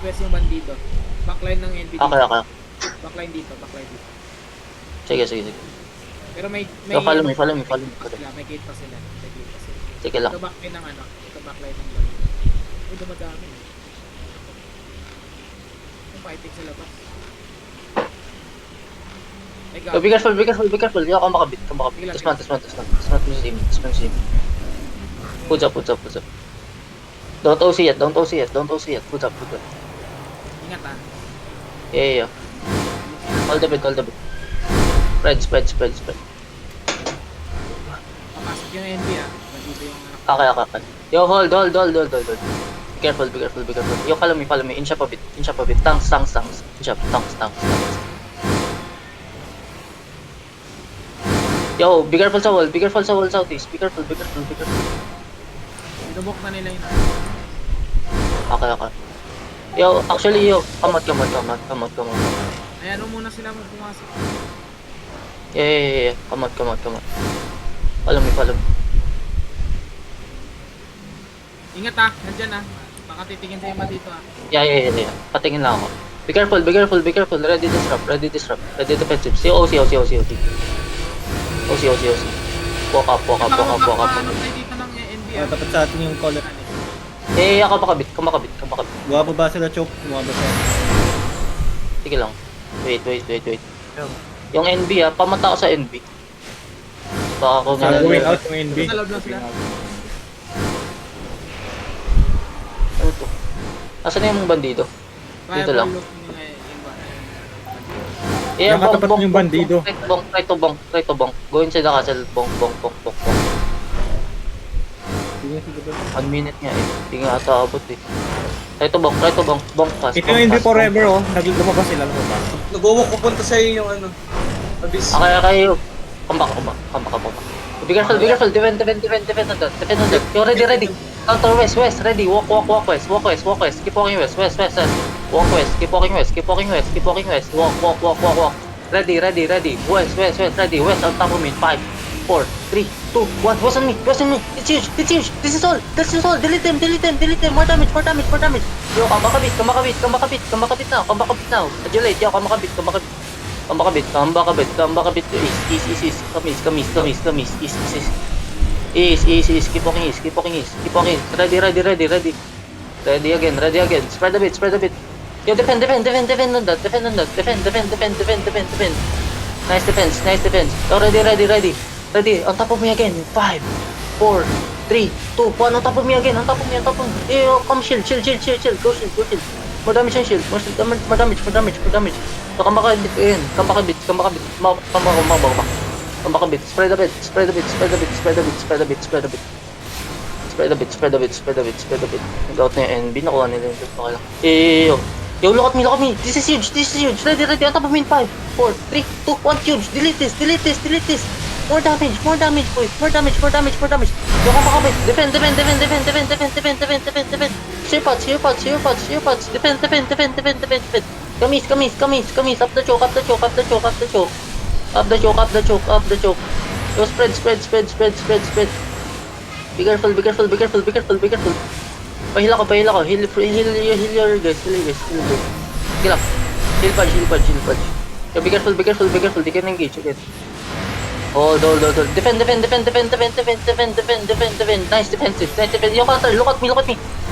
northwest yung bandido. Backline ng NB dito. Okay, okay. Backline dito, backline dito. Sige, sige, sige. Pero may Yo, follow me, follow me, follow me. may gate pa sila. May gate pa sila. Sige lang. Ito backline ng ano. Ito backline ng bandido. Uy, dumadami. Yung fighting sa labas. Ay, Yo, be careful, be careful, be careful. Yo, kamakabit, kamakabit. Tasman, tasman, tasman. Tasman mo si Sim, tasman si Sim. Puts up, puts up, puts up. Don't OC yet, don't OC yet, don't OC yet. Puts up, puts up. Ingat ah. Yeah, yeah, yeah. Hold the bit, hold the bit. Spread, spread, spread, spread. Papasok yung NB ah. Bandido yung anak. Okay, okay, okay. Yo, hold, hold, hold, hold, hold, hold. Be careful, be careful, be careful. Yo, follow me, follow me. Inch up a bit, inch up a bit. Tanks, tanks, tanks. Inch up, tanks, tanks, tanks. Yo, be careful sa wall, be careful sa wall southeast. Be careful, be careful, be careful. Binubok na nila yun. Okay, okay. Yo, actually, yo, kamot, kamot, kamot, kamot, kamot. Ayan, muna sila pumasok. Yeah, yeah, yeah, yeah. Kamot, kamot, kamot. Follow me, follow me. Ingat ah, nandyan ah. Baka titingin sa'yo ba dito ah. Yeah, yeah, yeah, yeah. Patingin lang ako. Be careful, be careful, be careful. Ready disrupt, ready disrupt. Ready defensive. See, OC, OC, OC, OC. OC, OC, OC. Walk up, walk up, walk up, walk up. Ano tayo dito ng NB ah. Tapat sa atin yung color. Eh, kamakabit, kamakabit, kamakabit. Guwapo ba sila, Chok? Guwapo sila. Sige lang. Wait, wait, wait, wait. Yung NB ah, pamata ko sa NB. Baka kung Going out yung NB. Sa loob lang sila. Ano to? Nasaan na yung bandido? Dito lang. Eh, Yung katapat yung bandido. Try to bong. Go inside the castle, bong. 1 minute nga eh. Hindi nga ata abot eh. Try to bong fast. Ito yung NB forever, oh. Lumabas sila, lumabas. Nag-walk pupunta sa'yo yung ano. Abyss. Okay. Comeback. Be careful. Defend on that. You're ready. Counter west, ready. Walk west. Keep walking west. Walk west. Keep walking west. Walk. Ready. West, ready. West on top of me. 5, 4, 3, 2, 1. West on me. It's huge. This is all. Delete them. More damage. Yo, kamakabit now. Adulate. Yo, kamakabit. Kamakabit. East. East. Keep walking east. Ready. Ready again. Spread a bit. Yo, defend on that. Defend. Nice defense. Yo, ready. On top of me again. 5, 4, 3, 2, 1. On top of me again. Yo, come shield. Go shield. More damage on shield. More damage. So, kamakabit yun. Kamakabit. Kamakabit. Spread a bit. Nag-out na yung NB. Nakuha nila yung loot. Okay lang. Yo, look at me. This is huge. Ready. On top of me in 5, 4, 3, 2, 1. Huge. Delete this. More damage, boys. More damage. Yo, kamakabit. Defend. Sheer pots. Defend. Kamis. Up the choke. Yo, spread. Be careful. Pahila ko. Heal your guys. Sige lang. Heal pudge. Yo, be careful. They can engage again. Hold. Defend. Nice defensive. Yo, counter. Look at me.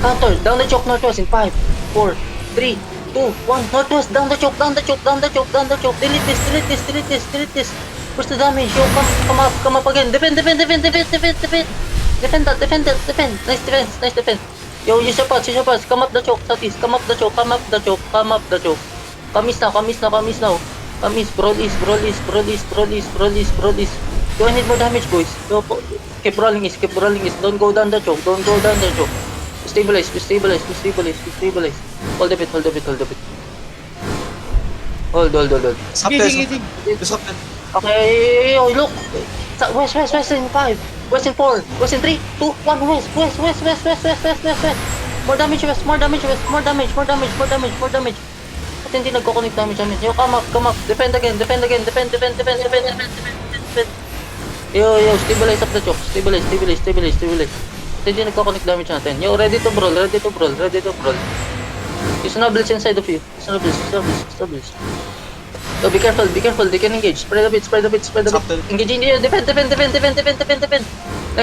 Counter. Down the choke, northwest in 5, 4, 3, 2, 1. Northwest. Down the choke. Delete this. Push the damage. Yo, come up again. Defend. Defend that. Nice defense. Yo, use your pods. Come up the choke, southeast. Come up the choke. Kamis now. Kamis, brawl east. Yo, I need more damage, boys. Yo, keep rolling east. Don't go down the choke. Stabilize. Hold a bit. Hold. Disrupted. Okay, yo, look. West in 5. West in 4. West in 3, 2, 1. West. More damage. At hindi nagko-connect damage namin. Yo, come up. Defend again. Yo, stabilize up the choke. Stabilize. At hindi nagko-connect damage natin. Yo, ready to brawl. Use nobles inside of you. Use nobles. So be careful, they can engage. Spread a bit. Engaging here, defend. Nice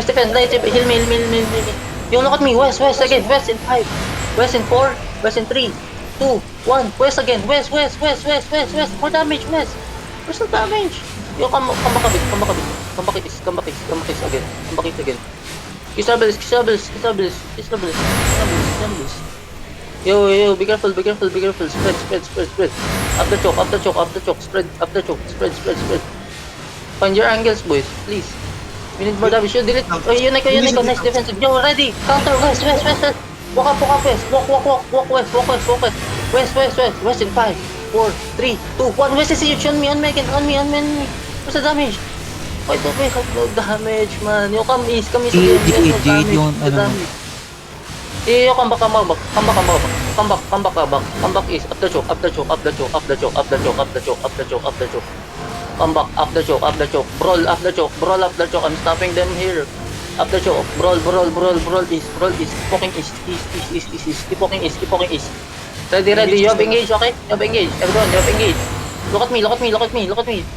defense, heal me. Yo, look at me, west again, west in 5, west in 4, west in 3, 2, 1, west again, west, more damage, west. Where's the damage? Yo, come back a bit. Come back again. Kiss doubles. Yo, be careful. Spread. Up the choke. Spread. Find your angles, boys, please. We need more damage. Yo, delete. Oh, Unico. Nice defensive. Yo, ready. Counter, west. Walk up, west. Walk west. West in 5, 4, 3, 2, 1. West is huge. On me again. On me. What's the damage? Why don't we have no damage, man? Yo, come east again. Jade yung ano. Yo, come back. Come back east. Up the choke. Come back, up the choke. Brawl up the choke. I'm stopping them here. Up the choke. Brawl east. Keep walking east. Ready. You have engaged, okay? Everyone, you have engaged. Look at me.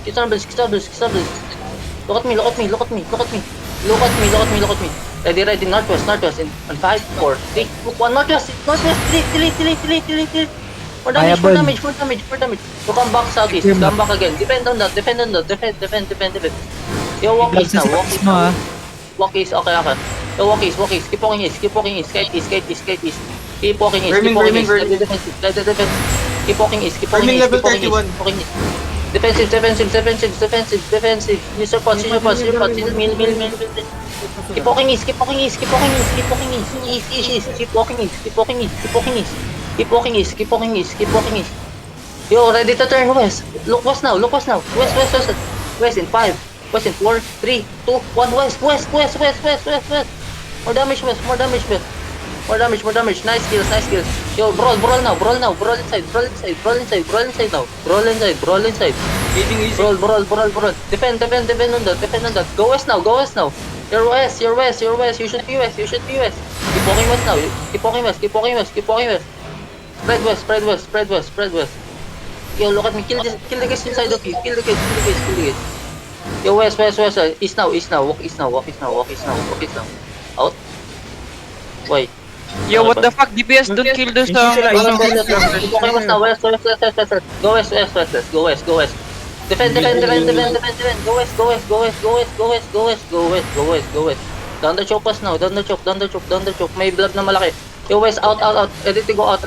Kiss doubles. Look at me. Ready. Northwest. In 5, 4, 3, 1. Northwest. Delete. More damage. So come back southeast. Come back again. Defend on that. Defend. Yo, walk east now. Walk east. Okay. Yo, walk east. Keep walking east. Skate east. Keep walking east. Ready defensive. Keep walking east. Level 31. Defensive. Use your pots. Mill. Keep walking east. Keep walking east. Yo, ready to turn west. Look west now. West in 5, west in 4, 3, 2, 1. West. More damage, west. Nice kills. Yo, brawl now. Brawl inside now. Brawl inside. Engaging easy. Brawl. Defend on that. Go west now. You're west. You should be west. Keep walking west. Spread west. Yo, look at me. Kill the guys inside of you. Kill the guys. Yo, west. East now. Walk east now. Out. Wait. Yo, what the fuck? DPS don't kill those Keep walking west now. West. Go west. Defend. Go west. Down the choke now. May blood na malaki. Yo, west, out. Ready to go out.